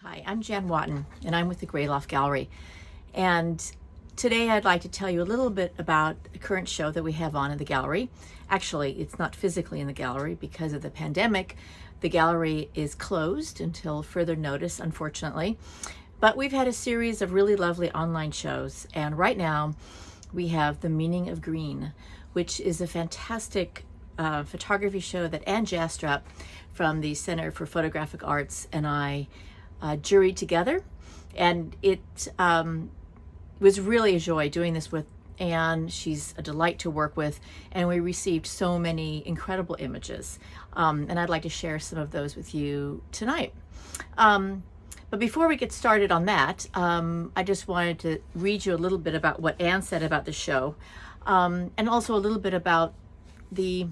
Hi, I'm Jan Watten, and I'm with the Gray Loft Gallery. And today I'd like to tell you a little bit about a current show that we have on in the gallery. Actually, it's not physically in the gallery because of the pandemic. The gallery is closed until further notice, unfortunately. But we've had a series of really lovely online shows, and right now we have The Meaning of Green, which is a fantastic photography show that Ann Jastrap from the Center for Photographic Arts and I juried together, and it was really a joy doing this with Anne. She's a delight to work with, and we received so many incredible images, and I'd like to share some of those with you tonight. But before we get started on that, I just wanted to read you a little bit about what Anne said about the show, and also a little bit about the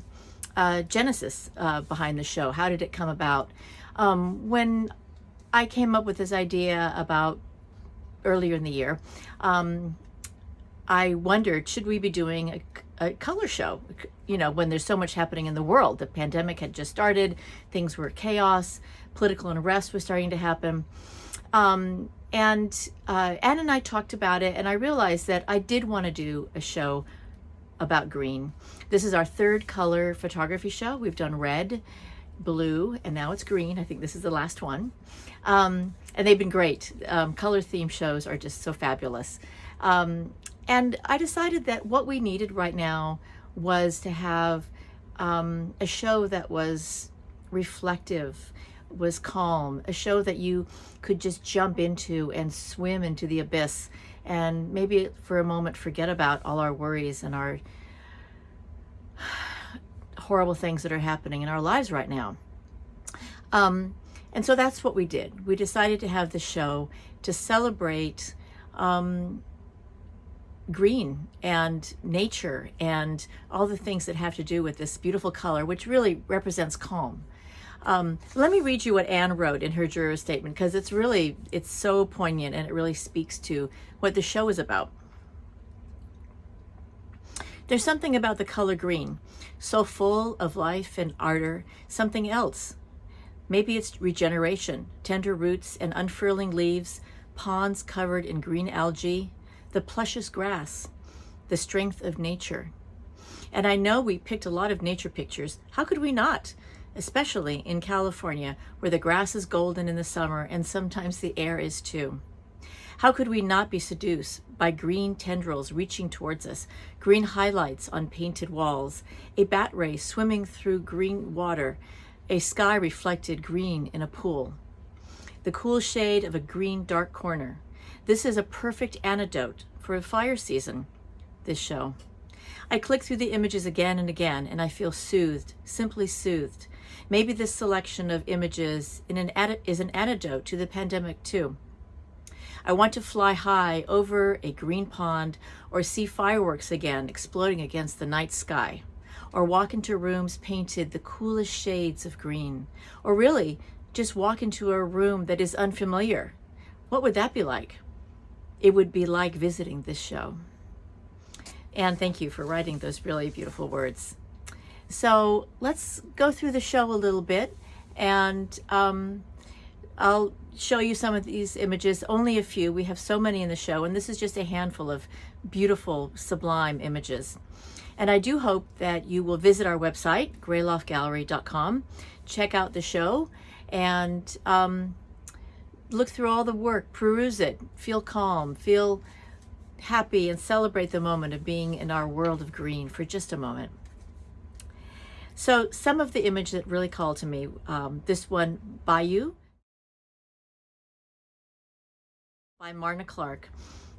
genesis behind the show. How did it come about? When I came up with this idea about earlier in the year, I wondered, should we be doing a color show? You know, when there's so much happening in the world. The pandemic had just started, things were chaos, political unrest was starting to happen. And Anne and I talked about it, and I realized that I did want to do a show about green. This is our third color photography show. We've done red, blue, and now it's green. I think this is the last one. And they've been great. Color theme shows are just so fabulous. And I decided that what we needed right now was to have a show that was reflective, was calm, a show that you could just jump into and swim into the abyss and maybe for a moment forget about all our worries and our horrible things that are happening in our lives right now. And so that's what we did. We decided to have the show to celebrate green and nature and all the things that have to do with this beautiful color, which really represents calm. Let me read you what Anne wrote in her juror statement, because it's so poignant and it really speaks to what the show is about. There's something about the color green, so full of life and ardor, something else. Maybe it's regeneration, tender roots and unfurling leaves, ponds covered in green algae, the plushest grass, the strength of nature. And I know we picked a lot of nature pictures. How could we not? Especially in California, where the grass is golden in the summer and sometimes the air is too. How could we not be seduced by green tendrils reaching towards us, green highlights on painted walls, a bat ray swimming through green water, a sky reflected green in a pool, the cool shade of a green dark corner. This is a perfect antidote for a fire season, this show. I click through the images again and again, and I feel soothed, simply soothed. Maybe this selection of images is an antidote to the pandemic too. I want to fly high over a green pond, or see fireworks again exploding against the night sky, or walk into rooms painted the coolest shades of green, or really just walk into a room that is unfamiliar. What would that be like? It would be like visiting this show. And thank you for writing those really beautiful words. So let's go through the show a little bit, and I'll show you some of these images, only a few. We have so many in the show, and this is just a handful of beautiful, sublime images. And I do hope that you will visit our website, grayloftgallery.com, check out the show, and look through all the work, peruse it, feel calm, feel happy, and celebrate the moment of being in our world of green for just a moment. So some of the images that really called to me, this one, Bayou, by Marna Clark.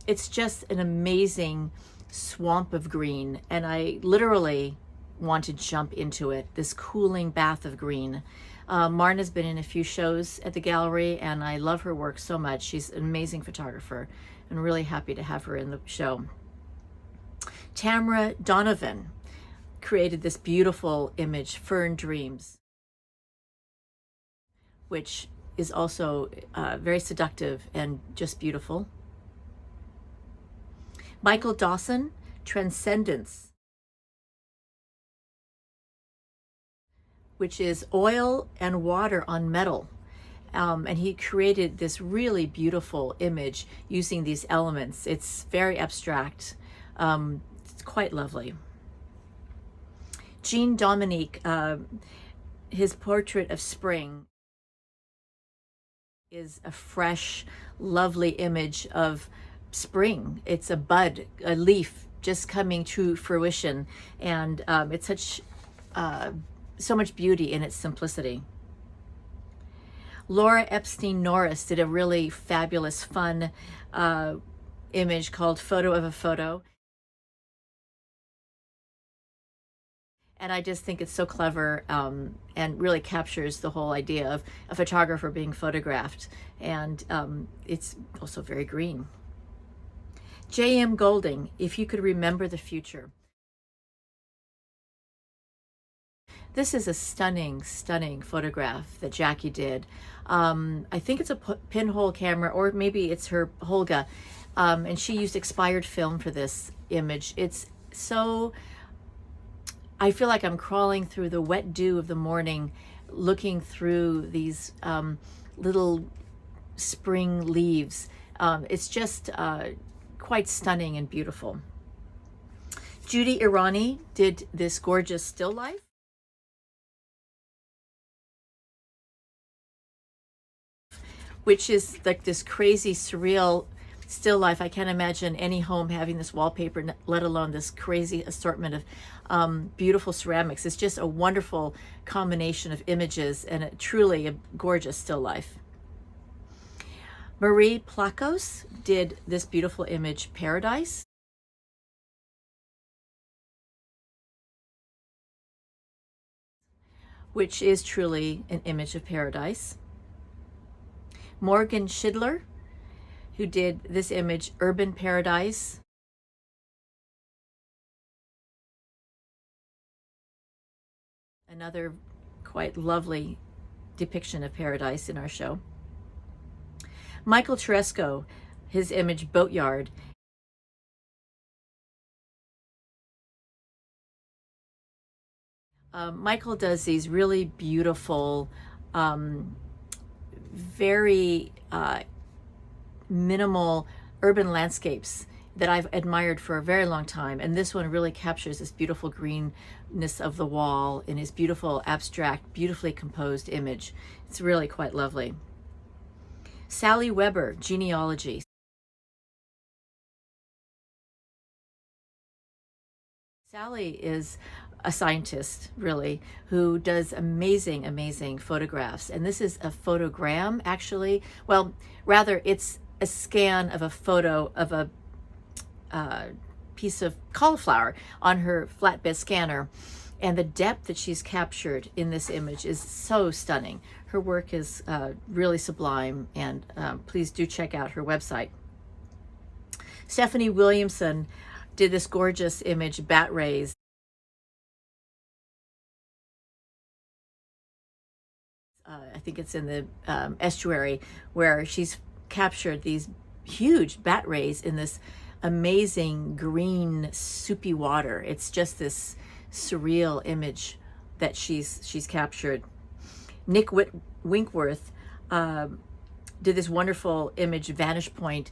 It's just an amazing swamp of green, and I literally want to jump into it, this cooling bath of green. Marna's been in a few shows at the gallery, and I love her work so much. She's an amazing photographer, and really happy to have her in the show. Tamara Donovan created this beautiful image, Fern Dreams, which is also very seductive and just beautiful. Michael Dawson, Transcendence, which is oil and water on metal. And he created this really beautiful image using these elements. It's very abstract. It's quite lovely. Jean Dominique, his portrait of spring is a fresh, lovely image of spring. It's a bud, a leaf just coming to fruition, and it's so much beauty in its simplicity. Laura Epstein Norris did a really fabulous, fun image called Photo of a Photo. And I just think it's so clever and really captures the whole idea of a photographer being photographed. And it's also very green. J.M. Golding, If You Could Remember the Future. This is a stunning, stunning photograph that Jackie did. I think it's a pinhole camera, or maybe it's her Holga. And she used expired film for this image. It's so... I feel like I'm crawling through the wet dew of the morning, looking through these little spring leaves. It's just quite stunning and beautiful. Judy Irani did this gorgeous still life. Which is like this crazy, surreal still life. I can't imagine any home having this wallpaper, let alone this crazy assortment of beautiful ceramics. It's just a wonderful combination of images and truly a gorgeous still life. Marie Plakos did this beautiful image, Paradise. Which is truly an image of paradise. Morgan Schidler, who did this image, Urban Paradise. Another quite lovely depiction of paradise in our show. Michael Teresco, his image, Boatyard. Michael does these really beautiful, very minimal urban landscapes that I've admired for a very long time. And this one really captures this beautiful greenness of the wall in his beautiful, abstract, beautifully composed image. It's really quite lovely. Sally Weber, Genealogy. Sally is a scientist, really, who does amazing, amazing photographs. And this is a photogram, actually. Well, rather, it's a scan of a photo of a piece of cauliflower on her flatbed scanner. And the depth that she's captured in this image is so stunning. Her work is really sublime, and please do check out her website. Stephanie Williamson did this gorgeous image, Bat Rays. I think it's in the estuary, where she's captured these huge bat rays in this amazing green soupy water. It's just this surreal image that she's captured. Nick Winkworth did this wonderful image, Vantage Point.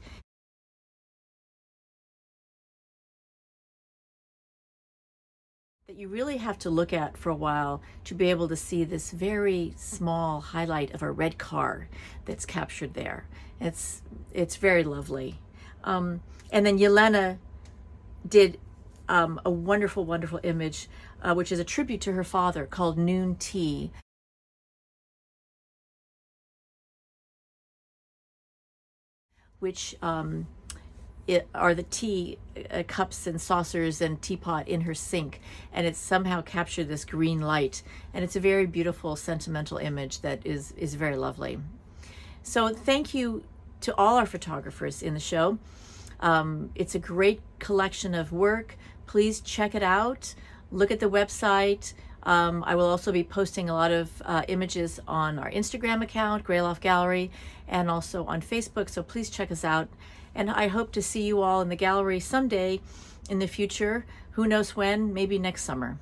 That you really have to look at for a while to be able to see this very small highlight of a red car that's captured there. It's very lovely. And then Yelena did a wonderful, wonderful image, which is a tribute to her father, called Noon Tea. Which are the tea cups and saucers and teapot in her sink, and it's somehow captured this green light, and it's a very beautiful, sentimental image that is very lovely. So thank you to all our photographers in the show. It's a great collection of work. Please check it out. Look at the website. I will also be posting a lot of images on our Instagram account, Gray Loft Gallery, and also on Facebook, so please check us out. And I hope to see you all in the gallery someday in the future. Who knows when, maybe next summer.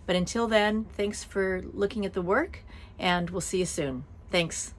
But until then, thanks for looking at the work, and we'll see you soon. Thanks.